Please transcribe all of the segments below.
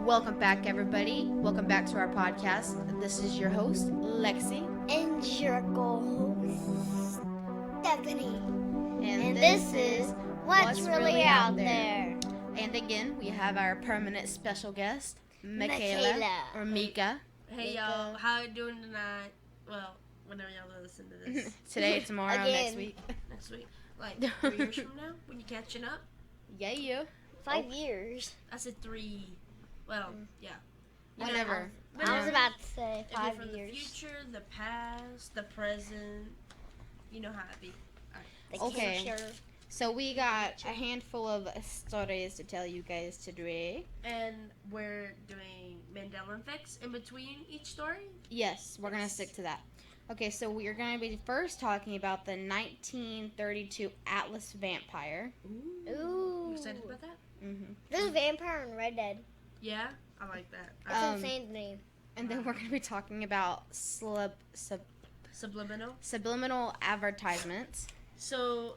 Welcome back, everybody. Welcome back to our podcast. This is your host, Lexi. And your co-host, Stephanie. And this is What's Really Out There. And again, we have our permanent special guest, Michaela. or Mica. Hey y'all, how you doing tonight? Well, whenever y'all listen to this. Today, tomorrow, next week. Next week. Like 3 years from now, when you're catching up. Yeah, you. 5 years. I said 3. Well, yeah. Whatever. I was about to say If 5 you're from years. the future, the past, the present, you know how it be. The Okay. future. So we got a handful of stories to tell you guys today. And we're doing mandala effects in between each story. Yes, we're going to stick to that. Okay, so we're going to be first talking about the 1932 Atlas vampire. Ooh. You excited about that? Mm-hmm. There's a vampire in Red Dead. Yeah, I like that. That's insane to me. And then we're going to be talking about Subliminal. subliminal advertisements. So,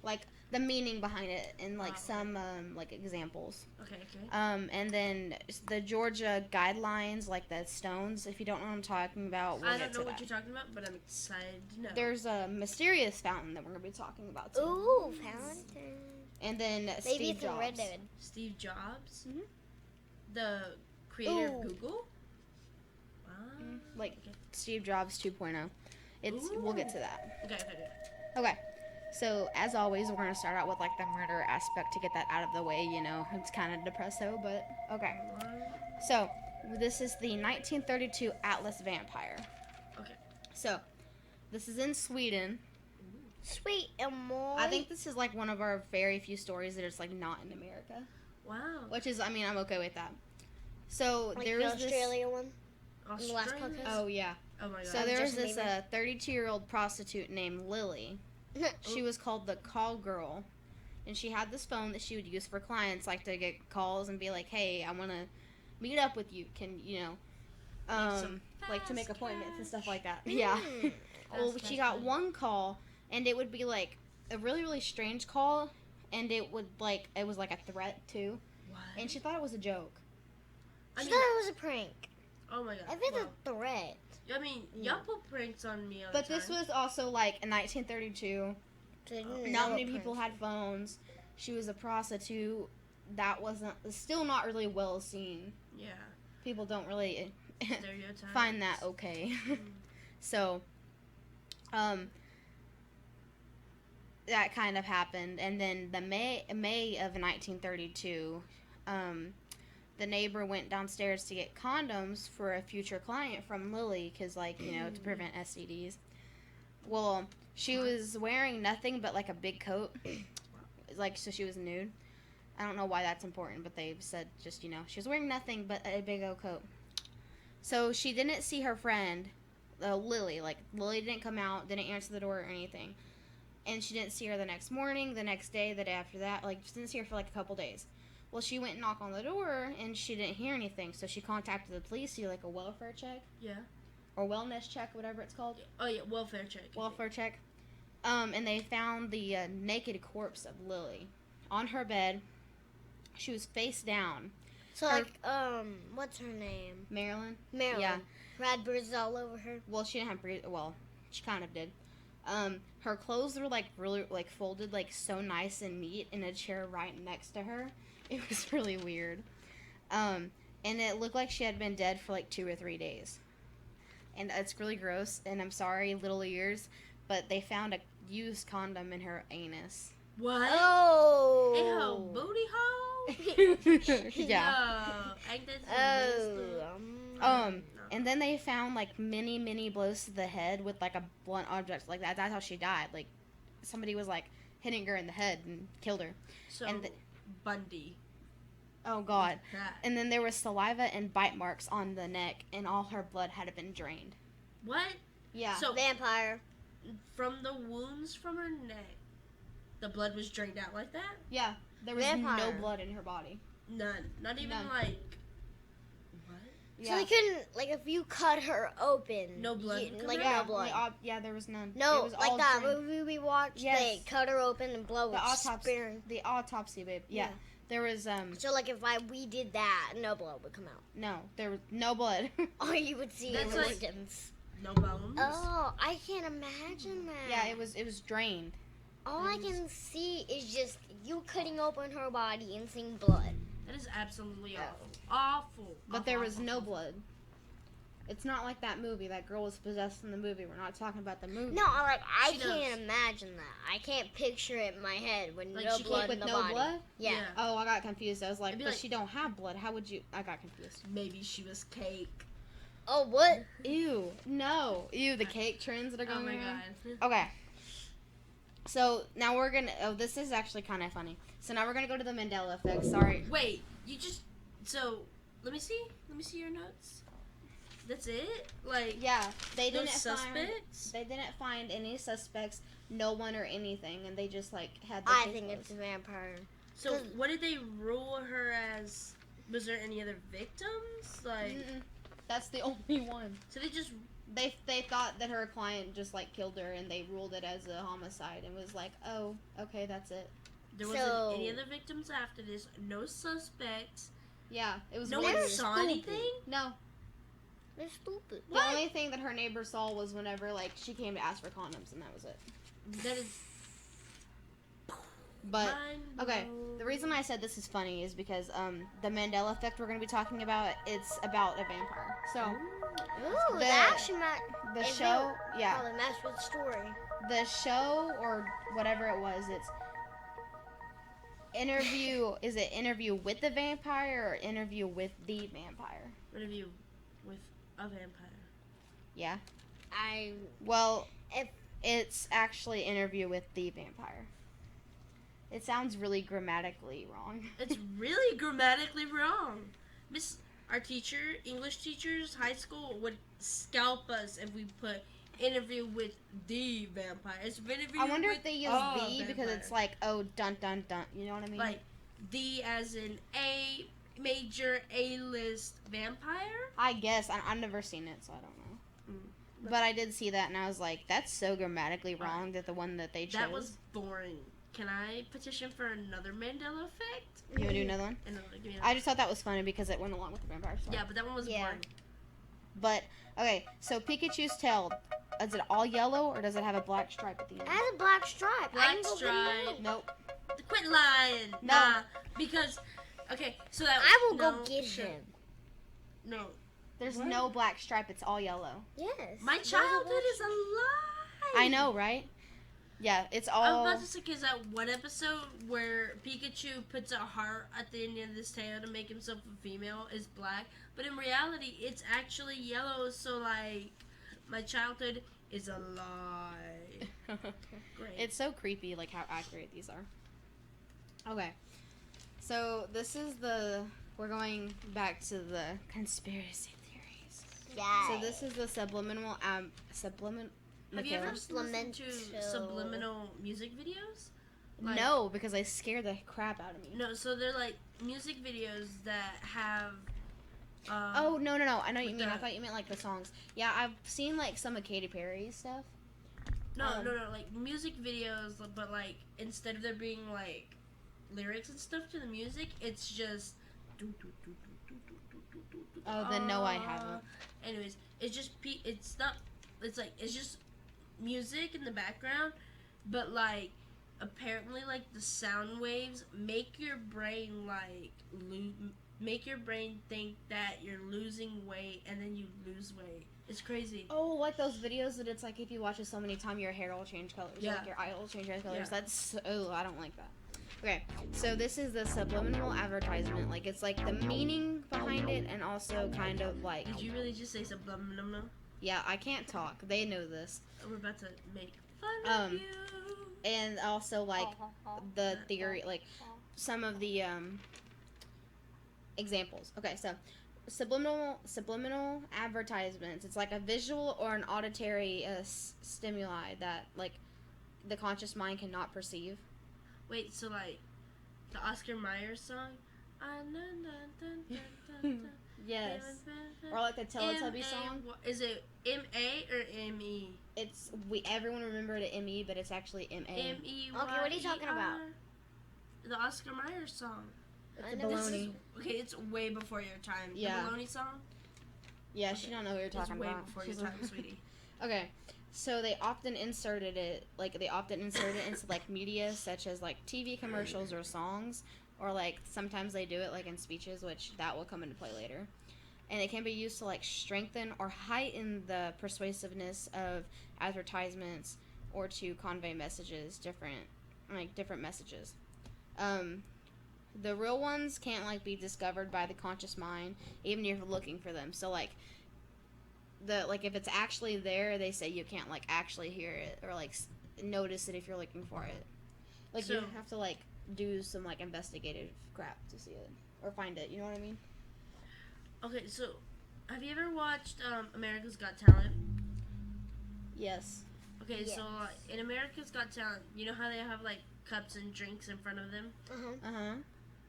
Like the meaning behind it and like some like examples. Okay. And then the Georgia guidelines, like the stones. If you don't know what I'm talking about, we'll I get don't know to what that. you're talking about, but I'm excited to know. There's a mysterious fountain that we're gonna be talking about too. Ooh, fountain. And then Maybe Steve it's in Jobs. Red Dead. Steve Jobs, Mhm. the creator Ooh. of Google. Wow. Like Okay. Steve Jobs 2.0. We'll get to that. Okay. Okay. So as always, we're gonna start out with like the murder aspect to get that out of the way. You know, it's kind of depresso, but okay. So this is the 1932 Atlas vampire. Okay. So this is in Sweden. Sweet and more. I think this is like one of our very few stories that is like not in America, Wow. which is, I mean, I'm okay with that. So like there the was Australia one. Australia? the last podcast? Oh yeah. Oh my god. So there was Justin this Bieber. 32-year-old prostitute named Lily. She was called the call girl, and she had this phone that she would use for clients, like to get calls and be like, "Hey, I want to meet up with you. Can some like to make fast appointments and cash. stuff like that." Yeah. Well, Fast she cash got money. one call, and it would be like a really, really strange call, and it was like a threat too, What? and she thought it was a joke. I She mean, thought it was a prank. oh my god. I think wow. it's a threat. I mean, y'all pull pranks on me all But the this time. was also like in 1932. Didn't Not know many a people prank. had phones. She was a prostitute. That wasn't still not really well seen. Yeah. People don't really Stereotypes. find that okay. Mm. So, that kind of happened, and then the May of 1932, the neighbor went downstairs to get condoms for a future client from Lily, because to prevent STDs. Well, she was wearing nothing but like a big coat, so she was nude. I don't know why that's important, but they said just she was wearing nothing but a big old coat. So she didn't see her friend, Lily. Like, Lily didn't come out, didn't answer the door or anything. And she didn't see her the next morning, the next day, the day after that. Like, she didn't see her for like a couple days. Well, she went and knocked on the door, and she didn't hear anything. So she contacted the police to do like a welfare check. Yeah. Or wellness check, whatever it's called. Oh yeah, welfare check. Welfare check. And they found the naked corpse of Lily on her bed. She was face down. So Her- what's her name? Marilyn? Marilyn. Yeah. Had bruises all over her. Well, she didn't have well, she kind of did. Her clothes were like really like folded like so nice and neat in a chair right next to her. It was really weird. And it looked like she had been dead for like 2 or 3 days. And it's really gross, and I'm sorry, little ears, but they found a used condom in her anus. What? Oh. Ew, booty hole. Yeah. No, ain't that some messed up? Um, And then they found like many blows to the head with like a blunt object like that. That's how she died. Like somebody was like hitting her in the head and killed her. So and Bundy. Oh God. That. And then there was saliva and bite marks on the neck, and all her blood had been drained. What? Yeah. So Vampire. from the wounds from her neck, the blood was drained out like that? Yeah. There was Vampire. no blood in her body. None. Not even None. like. What? Yeah. So they couldn't, like, if you cut her open. No blood you- would come like, out? no blood. There was none. It No, was like all that drained. movie we watched, Yes. they cut her open and blood The was autopsy. sparing. The autopsy, babe. Yeah. There was So like if we did that, no blood would come out. no, there was no blood. Or you would see That's like- organs. No bones. Oh, I can't imagine that. Yeah, it was drained. All I can see is just you cutting open her body and seeing blood. That is absolutely Oh. awful. Awful. But Awful, there was awful, no awful. blood. It's not like that movie. That girl was possessed in the movie. We're not talking about the movie. No, like I She can't does. imagine that. I can't picture it in my head with Like, no she blood can't with in the no body. blood. Yeah. Oh, I got confused. I was like, It'd be but like- she don't have blood. How would you? I got confused. Maybe she was cake. Oh, what? Ew, no, ew. The cake trends that are Oh going my around. god. Okay. So now we're gonna. Oh, this is actually kind of funny. So now we're gonna go to the Mandela effect. Sorry. Wait, you just. So, let me see. Let me see your notes. That's it? Like, Yeah, they no didn't find. suspects? They didn't find any suspects, no one or anything, and they just like had. The I case think closed. it's a vampire. So, what did they rule her as? Was there any other victims? Like, Mm-mm. That's the only one. so they just. They thought that her client just like killed her, and they ruled it as a homicide, and was like, oh, okay, that's it. There wasn't So- any other victims after this. No suspects. Yeah, it was. No weird. one saw anything? No, They're stupid. the only thing that her neighbor saw was whenever like she came to ask for condoms, and that was it. That is. But mind okay, blown. the reason I said this is funny is because the Mandela effect we're going to be talking about, it's about a vampire. So Ooh, The- that actually might the If show, yeah, probably match with the story. the show or whatever it was, it's interview. Is it interview with the vampire or interview with the vampire? Interview with a vampire. Yeah. I Well, If- it's actually interview with the vampire. It sounds really grammatically wrong. It's really grammatically wrong. Our teacher, English teachers, high school would scalp us if we put interview with the vampire. It's interview I wonder with if they use a the because vampire. it's like, oh, dun dun dun. You know what I mean? like the as in a major A-list vampire. I guess I've never seen it, so I don't know. Mm. But I did see that, and I was like, that's so grammatically wrong that the one that they chose. That was boring. Can I petition for another Mandela effect? You want to do another one? Give me I just thought that was funny because it went along with the vampire story. yeah, but that one was Yeah. boring. But okay, so Pikachu's tail, is it all yellow or does it have a black stripe at the it end? has a black stripe. Black I can go get stripe. it. Nope. Quit lying. No. Nah, because okay, so that I will no, go get sure. him. No, There's What? no black stripe. It's all yellow. Yes. my there's a childhood black is a lie. I know, right? Yeah, it's I all. was about to say, because that one episode where Pikachu puts a heart at the end of his tail to make himself a female is black, but in reality, it's actually yellow. So like, my childhood is a lie. Great. It's so creepy, like how accurate these are. Okay, so this is we're going back to the conspiracy theories. Yeah. So this is the subliminal subliminal. Have you ever listened to Supplemental. subliminal music videos? Like- No, because they scare the crap out of me. No, so they're like music videos that have. Oh no! I know what you with mean. I the- thought you meant like the songs. Yeah, I've seen like some of Katy Perry's stuff. No, like music videos, but like instead of there being like lyrics and stuff to the music, it's just. Oh, then no, I haven't. Anyways, it's just it's not. It's like it's just music in the background, but like apparently like the sound waves make your brain like make your brain think that you're losing weight and then you lose weight. It's crazy. Oh, like those videos that it's like if you watch it so many times, your hair will change colors. Yeah. Like your eye will change colors. Yeah. That's I don't like that. Okay, so this is the subliminal advertisement. Like it's like the meaning behind it, and also kind of like Did you really just say subliminal? yeah, I can't talk. They know this, We're about to make fun of you. and also like the theory, like some of the examples. Okay, so subliminal advertisements. It's like a visual or an auditory stimuli that like the conscious mind cannot perceive. Wait, so like the Oscar Mayer song? Yes. Or like the Teletubby song. Is it M-A or M-E? It's everyone remember it M-E, but it's actually M-A. M-E. Okay, what are you talking about? The Oscar Mayer song. It's I a never- baloney. Okay, it's way before your time. Yeah. The Baloney song? Yeah, she don't know what you're It's talking way about. before She's your time, like- sweetie. Okay, so they often inserted it into like media such as like TV commercials or songs, or like sometimes they do it like in speeches, which that will come into play later. And it can be used to like strengthen or heighten the persuasiveness of advertisements or to convey messages, different messages. The real ones can't like be discovered by the conscious mind, even if you're looking for them. So like if it's actually there, they say you can't like actually hear it or like notice it if you're looking for it. Like you So- have to like do some like investigative crap to see it or find it. You know what I mean? Okay, so have you ever watched America's Got Talent? Yes. Okay, Yes. so in America's Got Talent, you know how they have like cups and drinks in front of them? Uh-huh. Uh huh.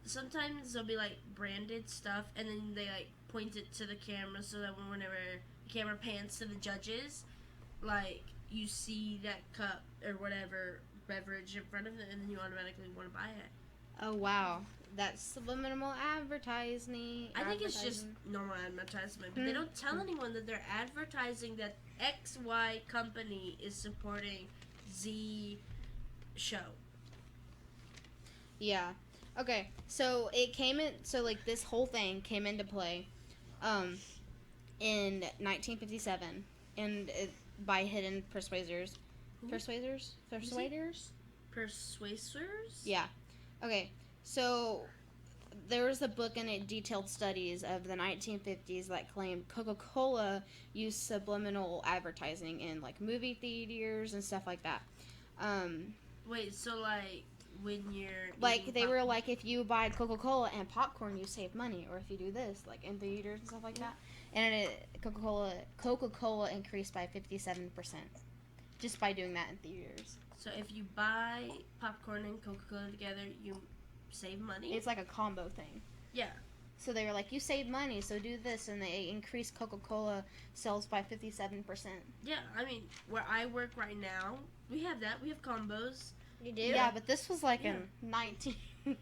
Sometimes there'll be like branded stuff, and then they like point it to the camera so that whenever the camera pans to the judges, like you see that cup or whatever beverage in front of them, and then you automatically want to buy it. Oh wow, that's subliminal advertising. I think it's just normal advertisement, but they don't tell anyone that they're advertising that XY company is supporting Z show. Yeah. Okay. So it came in. So like this whole thing came into play, in 1957, and by hidden persuaders. Who? Persuaders. Persuasers? Yeah. Okay. So there was a book and it detailed studies of the 1950s that claimed Coca-Cola used subliminal advertising in like movie theaters and stuff like that. Wait, so like when you're Like eating they were like, if you buy Coca-Cola and popcorn, you save money, or if you do this, like in theaters and stuff like that. And Coca-Cola increased by 57% just by doing that in theaters. So if you buy popcorn and Coca-Cola together, you save money? It's like a combo thing. Yeah. So they were like, you save money, so do this, and they increased Coca-Cola sales by 57%. Yeah, I mean, where I work right now, we have that. We have combos. You do? Yeah, but this was like Yeah. in 1950.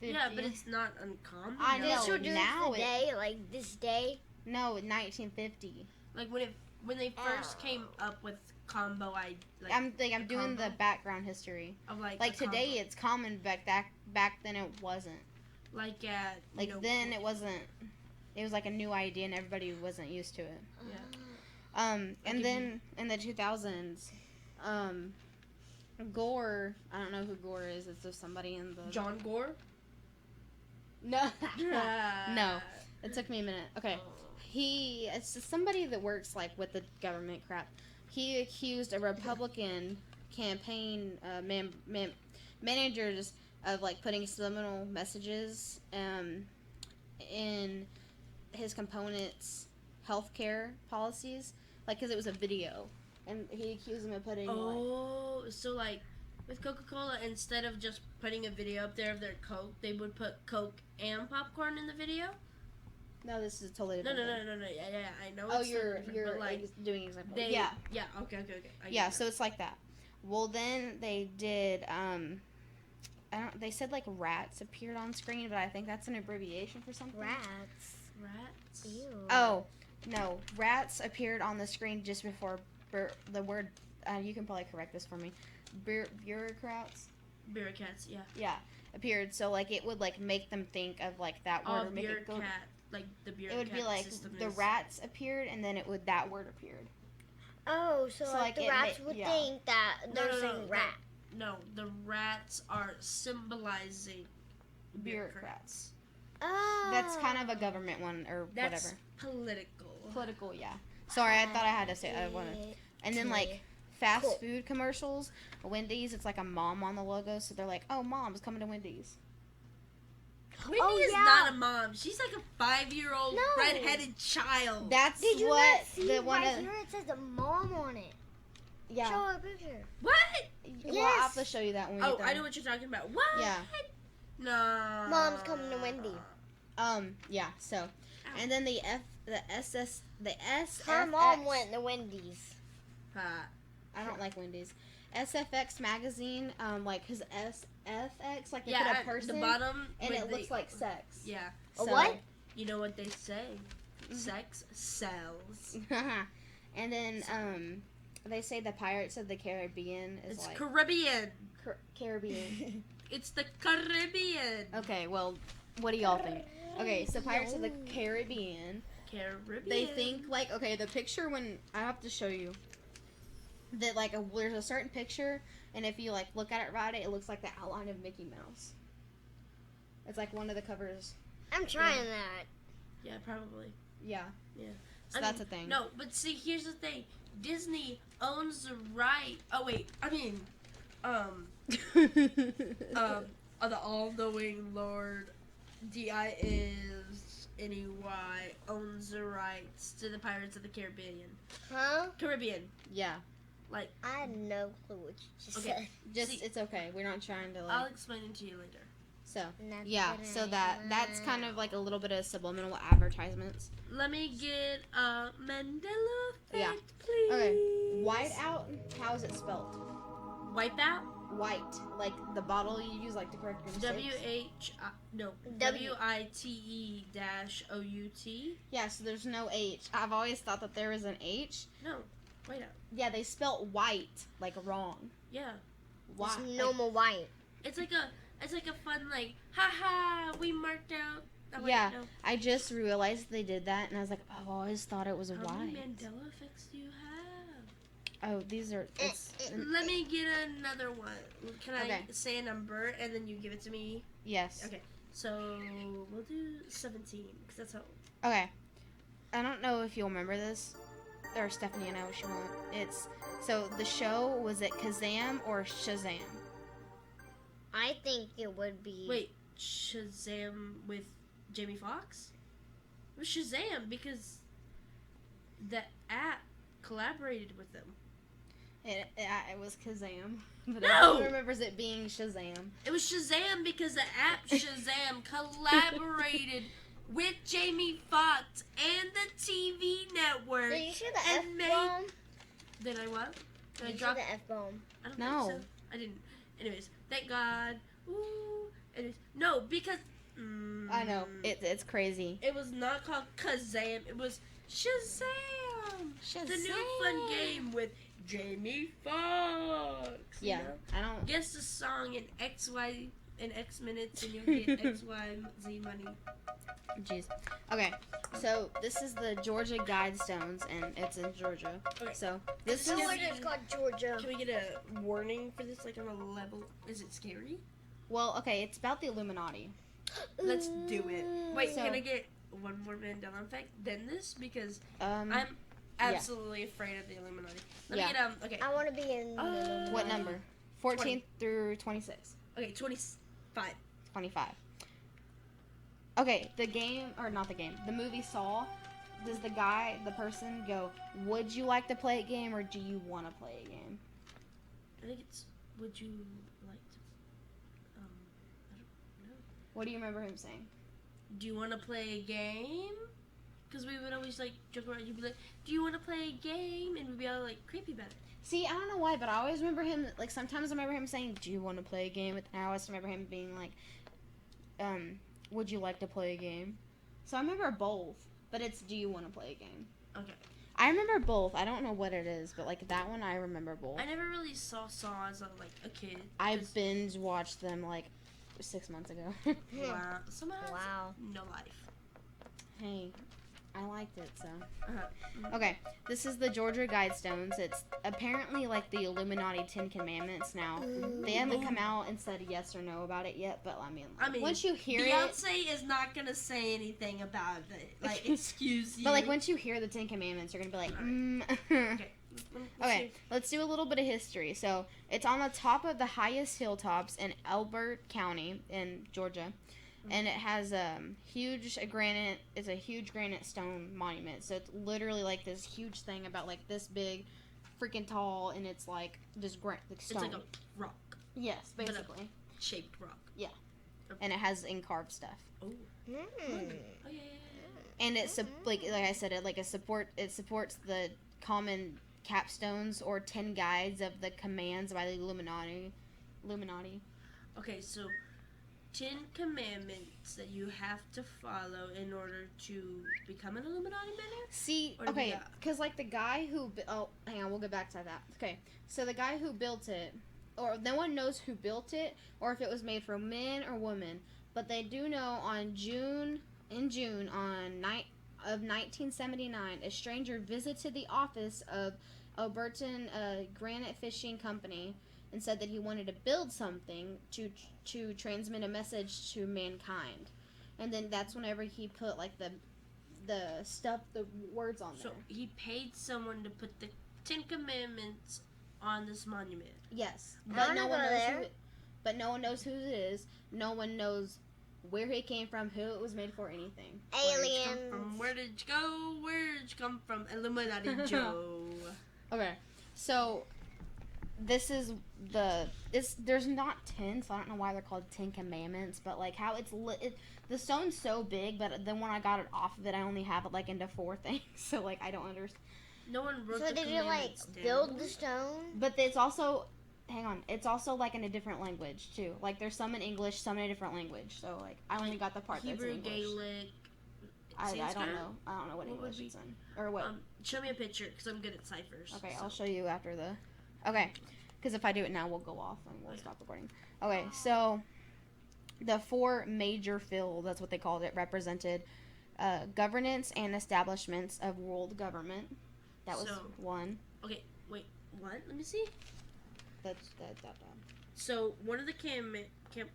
Yeah, but it's not uncommon. I no. know. This would do now this it- day, like this day. No, 1950. Like when they first came up with combo, I'm doing the combo? background history. of like Like a today, combo. it's common, but back then it wasn't. Like at Like you know, then it wasn't. It was like a new idea, and everybody wasn't used to it. Yeah. And give then in the 2000s, Gore. I don't know who Gore is. It's just somebody in the. John Gore. No. No. It took me a minute. Okay. Oh. It's just somebody that works like with the government crap. He accused a Republican campaign managers of like putting subliminal messages in his components' healthcare policies, like because it was a video, and he accused them of putting. Like, Oh, so like with Coca-Cola, instead of just putting a video up there of their Coke, they would put Coke and popcorn in the video. no, this is totally No, different. no. Yeah. I know. Oh, it's you're different, but, like doing example. they. Yeah. Yeah. Okay. I Yeah, get so it's like that. Well, then they did. They said like rats appeared on screen, but I think that's an abbreviation for something. Rats. rats. Ew. Oh no, rats appeared on the screen just before the word. You can probably correct this for me. Bureaucrats. Bureaucrats. Yeah. Yeah, appeared. So like it would like make them think of like that word Oh, or make it go. bureaucrat. Like the It bureaucrat would be like system the is. rats appeared, and then that word appeared. Oh, so, So, like like, the it rats ma- would yeah. think that they're No, no, saying no. rat. No, the rats are symbolizing Bureaucrats. Oh. That's kind of a government one or That's whatever. political. Political, yeah. Sorry, I thought I had to say I wanted. And then like fast Cool. food commercials, Wendy's, it's like a mom on the logo, so they're like, "Oh, mom's coming to Wendy's." Wendy Oh, is yeah. not a mom. She's like a 5-year-old No. redheaded child. That's Did you what not see the right one. here? It says a mom on it. Yeah. Show a picture. What? Well, I'll have Yes. to show you that when we Oh, get I done. know what you're talking about. What? Yeah. No. Mom's coming to Wendy. Yeah. So, and then the S. Her mom went to Wendy's. Uh, I don't like Wendy's. SFX magazine, like, cause SFX, like, they put a at person, the bottom, and when it looks like sex. Yeah. A what? You know what they say? Sex sells. And then, they say the Pirates of the Caribbean is It's like... Caribbean. Caribbean. It's the Caribbean. Okay, well, what do y'all think? Okay, so Pirates of the Caribbean... Caribbean. They think, like, okay, the picture when... I have to show you. That, like, there's a certain picture, and if you, like, look at it right, it looks like the outline of Mickey Mouse. It's, like, one of the covers. I'm trying that. Yeah, probably. Yeah. Yeah. So I that's mean, a thing. No, but see, here's the thing. Disney owns the right... Oh, wait. I mean, the all-knowing Lord, D-I-is-N-E-Y, owns the rights to the Pirates of the Caribbean. Huh? Caribbean. Yeah. I had no clue what you just Okay. said. Just, See- it's okay. We're not trying to, like... I'll explain it to you later. So, Not yeah. that So I that's kind of, know. like, a little bit of subliminal advertisements. Let me get a Mandela effect, Yeah. please. Okay. Whiteout, how is it spelled? Wipeout? White. Like, the bottle you use, like, to correct your mistakes. W-I-T-E-O-U-T. Yeah, so there's no H. I've always thought that there was an H. No, whiteout. Yeah, they spelt white, like, wrong. Yeah. Why? It's no more white. It's like a fun, like, haha, we marked out. Oh, wait, Yeah. no. I just realized they did that, and I was like, I've always thought it was How many white. Mandela effects do you have? Oh, these are... It's, Let me get another one. Can I Okay. say a number and then you give it to me? yes. Okay. So, we'll do 17, because that's how... Okay. I don't know if you'll remember this. Or Stephanie, I know she won't. It's... So, the show, was it Kazam or Shazam? I think it would be. Wait, Shazam with Jamie Foxx? It was Shazam, because the app collaborated with them. It was Kazam. But No! everyone remembers it being Shazam. It was Shazam because the app Shazam collaborated with Jamie Foxx and the TV network. Did you see the and made- F-bomb? Did I what? Did I Did you drop? see the F-bomb? I don't No. think so. I didn't. Anyways, thank God. Ooh. Anyways, no, because I know. It's crazy. it was not called Kazam. It was Shazam. The new fun game with Jamie Foxx. you Yeah, know? I don't... Guess the song in X minutes and you'll get X, Y, Z money. Jeez. Okay, so this is the Georgia Guidestones, and it's in Georgia. Okay. So this This is... is- Georgia's called Georgia. Can we get a warning for this, like on a level? Is it scary? Well, okay, it's about the Illuminati. Let's do it. Wait, So- can I get one more Mandela effect than this? Because Um, I'm absolutely afraid of the Illuminati. Let Yeah. me get okay. I want to be in. what number? 14 through 26. Okay, 25. 25. Okay, the game, or not the game, the movie Saw, does the person go, would you like to play a game, or do you want to play a game? I think it's. Would you like to? I don't know. What do you remember him saying? Do you want to play a game? Because we would always like joke around. You'd be like, "Do you want to play a game?" And we'd be all like creepy about it. See, I don't know why, but I always remember him, like, sometimes I remember him saying, do you want to play a game? And I always remember him being like, would you like to play a game? So I remember both, but it's, do you want to play a game? Okay. I remember both. I don't know what it is, but, like, that one I remember both. I never really saw Saw as a kid. I 'cause- binge watched them, like, 6 months ago. Wow. Somehow has Wow. no life. Hey, I liked it, so. Uh-huh. Okay, this is the Georgia Guidestones. It's apparently like the Illuminati 10 Commandments now. They haven't come out and said yes or no about it yet, but I mean, once you hear it... Beyonce is not gonna say anything about it. Like, excuse you. But, like, once you hear the 10 Commandments, you're gonna be like, Okay. Okay, let's do a little bit of history. So, it's on the top of the highest hilltops in Elbert County in Georgia. And it has a huge granite stone monument. So it's literally like this huge thing about like this big, freaking tall, and it's like this stone. It's like a rock. Yes, But a- basically. Shaped rock. And it has encarved stuff. Oh. Mm. Oh, yeah. And it's like I said, it supports the common capstones or 10 guides of the commands by the Illuminati. Okay, so 10 commandments that you have to follow in order to become an Illuminati member? See, Or okay, the- because like the guy who hang on, we'll get back to that. Okay, so the guy who built it, or no one knows who built it, or if it was made for men or women, but they do know in June of 1979, a stranger visited the office of Oberton Granite Fishing Company and said that he wanted to build something to transmit a message to mankind, and then that's whenever he put like the words on there. So he paid someone to put the 10 commandments on this monument. Yes, I but wanna no one go knows there. but no one knows who it is. No one knows where it came from, who it was made for, anything. Aliens. Where did you go? Where did you come from? Illuminati Joe. Okay, so this is there's not 10, so I don't know why they're called 10 commandments, but like how the stone's so big, but then when I got it off of it, I only have it like into 4 things, so like I don't understand. No one wrote So the did you like commandments down. build the stone? But it's also, hang on, it's also like in a different language too. Like there's some in English, some in a different language. So like I only got the part Hebrew, that's in English. Gaelic. I don't Sanskrit? know. I don't know what What would English be- it's in or what. Show me a picture because I'm good at ciphers. Okay, so. I'll show you after the. Okay, because if I do it now, we'll go off and we'll stop recording. Okay, so the 4 major fields, that's what they called it, represented governance and establishments of world government. That was So- one. Okay, wait, what? Let me see. That's that. So one of the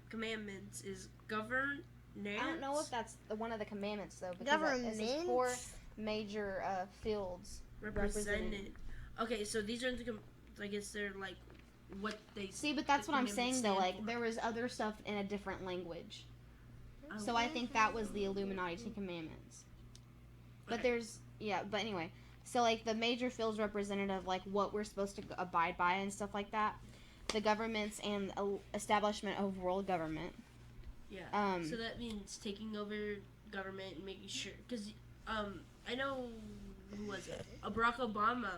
commandments is governance. I don't know if that's one of the commandments though, because it says 4 Government. major fields. represented. Okay, so these are I guess they're like what they See, but that's the what I'm commandments saying though. stand Like for. there was other stuff in a different language. Oh. So I think that was the Illuminati 10 commandments. But Okay. but anyway. So like the major fields representative, like what we're supposed to abide by and stuff like that. The governments and establishment of world government. Yeah. So that means taking over government and making sure, because I know who was it? Barack Obama.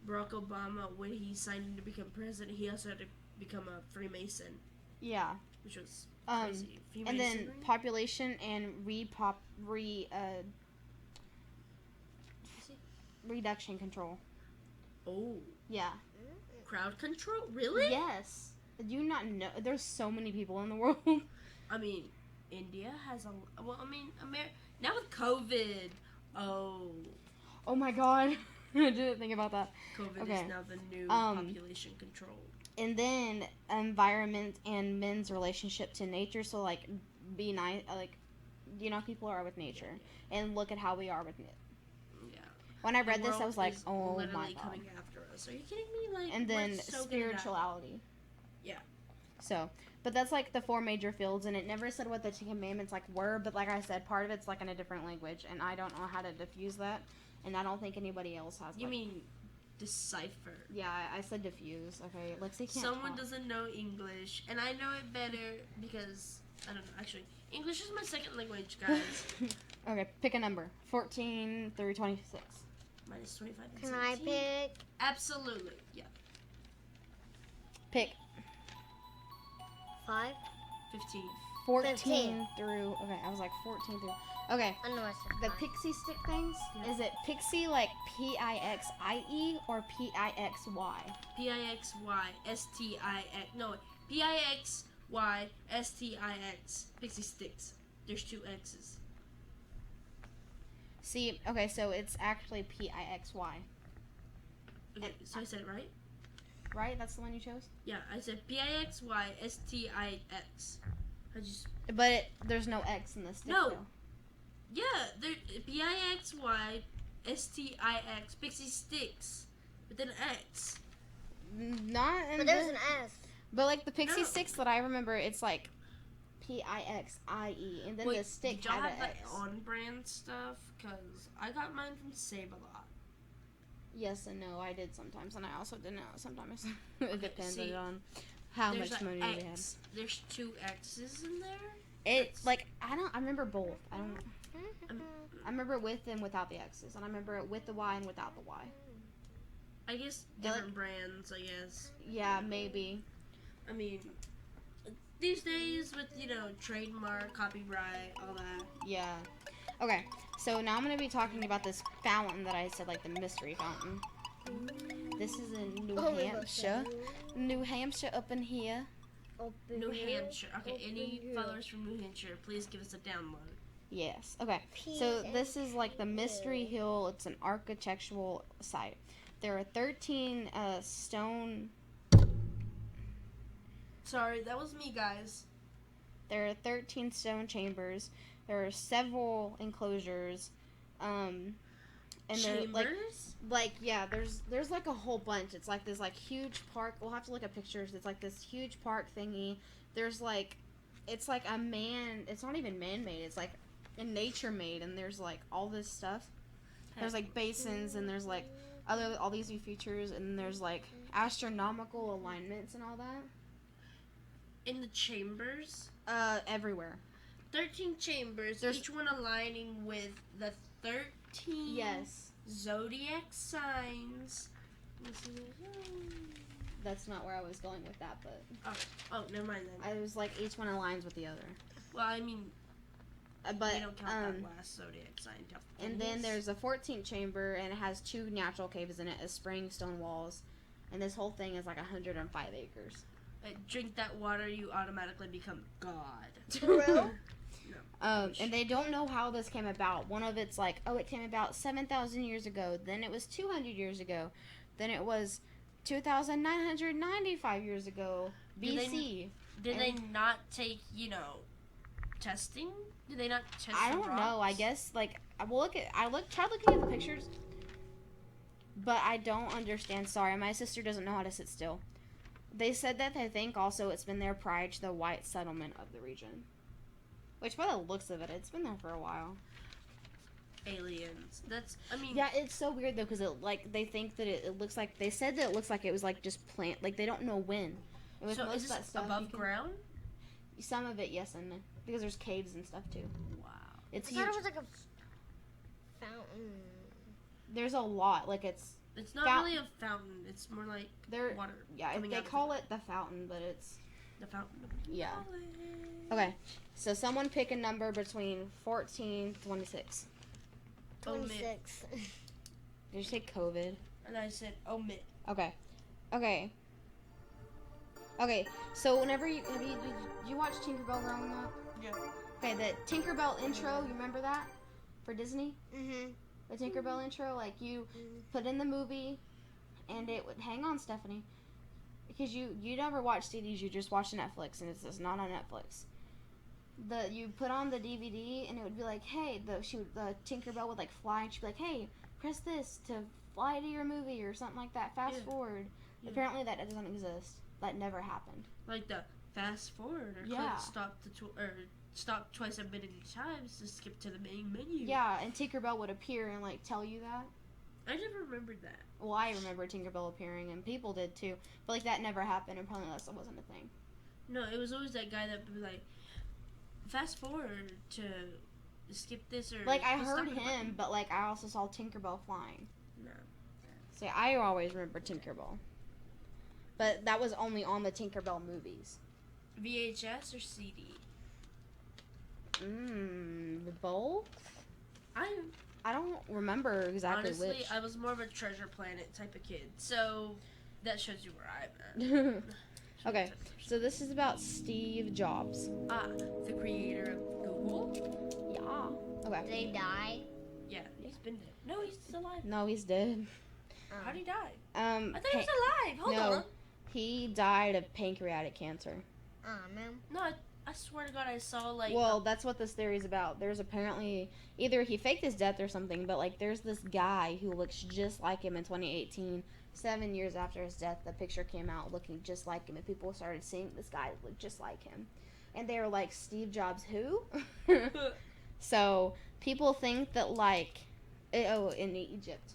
Barack Obama, when he signed in to become president, he also had to become a Freemason, Yeah. which was Um, crazy. and then Freemasonry? population and reduction control. Oh, Yeah. crowd control? Really? Yes. Do you not know? There's so many people in the world. I mean, India has now with COVID. Oh, Oh my god. I didn't think about that. COVID Okay. is now the new Um, population control. And then environment and men's relationship to nature. So like, be nice. Like, you know, how people are with nature, and look at how we are with it. Yeah. When I read The this, I world was like, is oh my literally god. coming after us. Are you kidding me? Like, And then we're so good at that. spirituality. Yeah. So, but that's like the 4 major fields, and it never said what the 10 commandments like were. But like I said, part of it's like in a different language, and I don't know how to diffuse that, and I don't think anybody else has. You like, mean decipher? Yeah, I said diffuse. Okay, Lexi can't. Someone talk. doesn't know English, and I know it better because I don't know. Actually, English is my second language, guys. Okay, pick a number. 14 through 26. Minus 25. and Can I 17. pick? Absolutely. Yeah. Pick 5? 15. 14 15. through. Okay, I was like 14 through. Okay, I know I said the 5. pixie stick things. Yeah. Is it pixie like Pixie or Pixy? P-I-X-Y-S-T-I-X. No, P-I-X-Y-S-T-I-X. Pixie sticks. There's 2 X's. See, okay, so it's actually Pixy, Okay, so I said it right? right? That's the one you chose. Yeah, I said P-I-X-Y-S-T-I-X. I just... But there's no X in the stick. No. Though. Yeah, there P-I-X-Y-S-T-I-X. Pixie sticks. With an X. Not in But there's the- an S. But like the pixie No. sticks that I remember, it's like Pixie, and then the stick did y'all had have an like X. on-brand stuff? Because I got mine from Save-A-Lot. Yes and no, I did sometimes, and I also didn't. Sometimes it Okay, depends see, on how There's much an money they had. X. There's 2 X's in there. It like I remember both. I don't. Um, I remember with and without the X's, and I remember it with the Y and without the Y. I guess different brands, I guess. Yeah, maybe. I mean, these days with, trademark, copyright, all that. Yeah. Okay, so now I'm going to be talking about this fountain that I said, like the mystery fountain. This is in New Hampshire. New Hampshire up in here. New Hampshire. Okay, any followers from New Hampshire, please give us a download. Yes. Okay. So this is like the Mystery Hill. It's an architectural site. There are 13 stone. Sorry, that was me, guys. There are 13 stone chambers. There are several enclosures. And Chambers? there's like a whole bunch. It's like this like huge park. We'll have to look at pictures. It's like this huge park thingy. There's like, it's like a man. It's not even man-made. It's like a nature-made, and there's like all this stuff. There's like basins, and there's like all these new features, and there's like astronomical alignments and all that. In the chambers? Everywhere. 13 chambers, each one aligning with the 13 zodiac signs. That's not where I was going with that, but... Oh, never mind then. I was like, each one aligns with the other. Well, I mean, but we don't count that last zodiac sign. And then there's a 14th chamber, and it has 2 natural caves in it, as spring stone walls. And this whole thing is like 105 acres. Drink that water, you automatically become God. True. And they don't know how this came about. One of it's like, it came about 7,000 years ago. Then it was 200 years ago. Then it was 2,995 years ago, BC. Did they not take, testing? Did they not test I don't know. I guess, like, tried looking at the pictures, but I don't understand. Sorry, my sister doesn't know how to sit still. They said that they think also it's been there prior to the white settlement of the region. Which, by the looks of it, it's been there for a while. Aliens. Yeah, it's so weird, though, because they think that it looks like, they said that it looks like it was, like, just plant, like, they don't know when. So is this above ground? Some of it, yes, and because there's caves and stuff, too. Wow. It's I huge. thought it was like a fountain. There's a lot, like, it's not really a fountain, it's more like water. Yeah, they call it the fountain, but it's... The fountain. Yeah. Okay, so someone pick a number between 14 to 26. 26. Did you say COVID? And I said omit. Okay. So whenever did you watch Tinkerbell growing up? Yeah. Okay, the Tinkerbell intro, you remember that? For Disney? Mm-hmm. The Tinkerbell intro, like you put in the movie, and it would, hang on, Stephanie, because you never watch CDs, you just watch Netflix, and it's not on Netflix. You put on the DVD, and it would be like, hey, the Tinkerbell would like fly, and she'd be like, hey, press this to fly to your movie or something like that. Fast forward. Yeah. Apparently, that doesn't exist. That never happened. Like the fast forward or click stop twice a minute each times to skip to the main menu. Yeah, and Tinkerbell would appear and like tell you that. I never remembered that. Well, I remember Tinkerbell appearing, and people did too. But like that never happened, and probably that wasn't a thing. No, it was always that guy that would be like, fast forward to skip this or... Like, I heard him, but like I also saw Tinkerbell flying. No. So I always remember Tinkerbell. But that was only on the Tinkerbell movies. VHS or CD? Both? I don't remember exactly honestly, which. I was more of a Treasure Planet type of kid. So that shows you where I'm at. Okay, so this is about Steve Jobs. The creator of Google? Yeah. Okay. Did they die? Yeah, he's been dead. No, he's alive. No, he's dead. How'd he die? I thought he was alive. Hold on. He died of pancreatic cancer. Man. No, I swear to God, I saw like... Well, that's what this theory is about. There's apparently... Either he faked his death or something, but like there's this guy who looks just like him in 2018. 7 years after his death, the picture came out looking just like him, and people started seeing this guy look just like him. And they were like, Steve Jobs who? So, people think that like... in Egypt.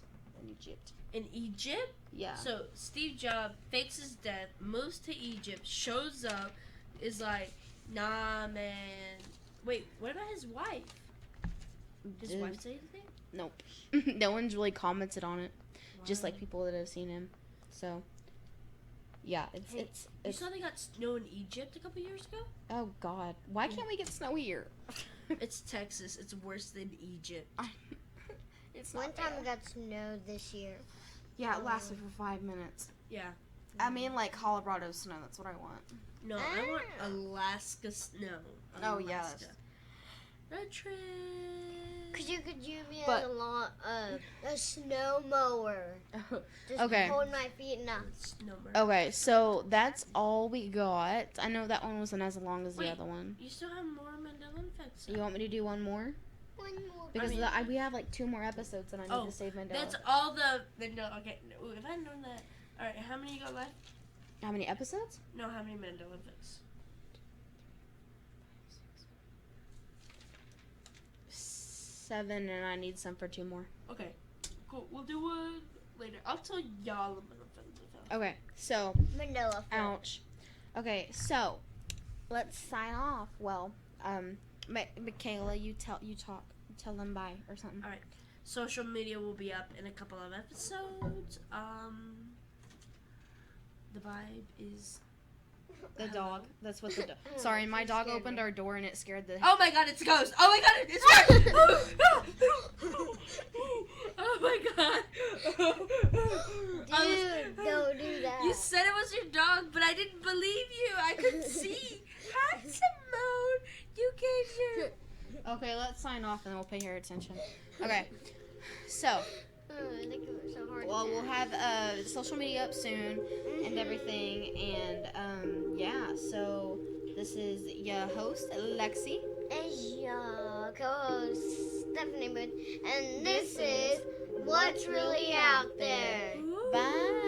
In Egypt? Yeah. So, Steve Jobs fakes his death, moves to Egypt, shows up, is like, nah, man. Wait, what about his wife? His wife say anything? Nope. No one's really commented on it. Just like Why? people that have seen him. So, yeah, it's Hey, it's You it's. saw they got snow in Egypt a couple years ago? Oh God, why can't we get snow here? It's Texas. It's worse than Egypt. It's One not time fair. we got snow this year. Yeah, it lasted for 5 minutes. Yeah. I mean, like Colorado snow. That's what I want. No, I want Alaska snow. Oh, yes. Alaska. Road trip. Cause you could use me But- as a snow mower. Just Okay. hold my feet and Snowbird. Okay, so that's all we got. I know that one wasn't as long as the Wait. other one. You still have more Mandela effects. You want me to do one more? one more. Because mean- we have like 2 more episodes and I need to save Mandela. That's all the Mandela. Okay, no, if I had known that. All right, how many you got left? How many episodes? No, how many Mandela effects? 7, and I need some for 2 more. Okay, cool. We'll do one later. I'll tell y'all about it. Okay, so Manila. ouch. Okay, so let's sign off. Well, Michaela, you tell them bye or something. All right. Social media will be up in a couple of episodes. The vibe is. The Hello. dog. That's what the dog. Sorry, my She dog scared opened me. our door and it scared the. Oh my god, it's a ghost! Oh my god, it's right! Oh my god! Dude, don't do that. You said it was your dog, but I didn't believe you. I couldn't see. Hi, Simone. You came here. Okay, let's sign off and then we'll pay her attention. Okay, so I think it was so hard. well we'll have social media up soon and everything, and yeah. So this is your host Lexi. As your co-host Stephanie Moon, and this is What's Really Out There. Bye.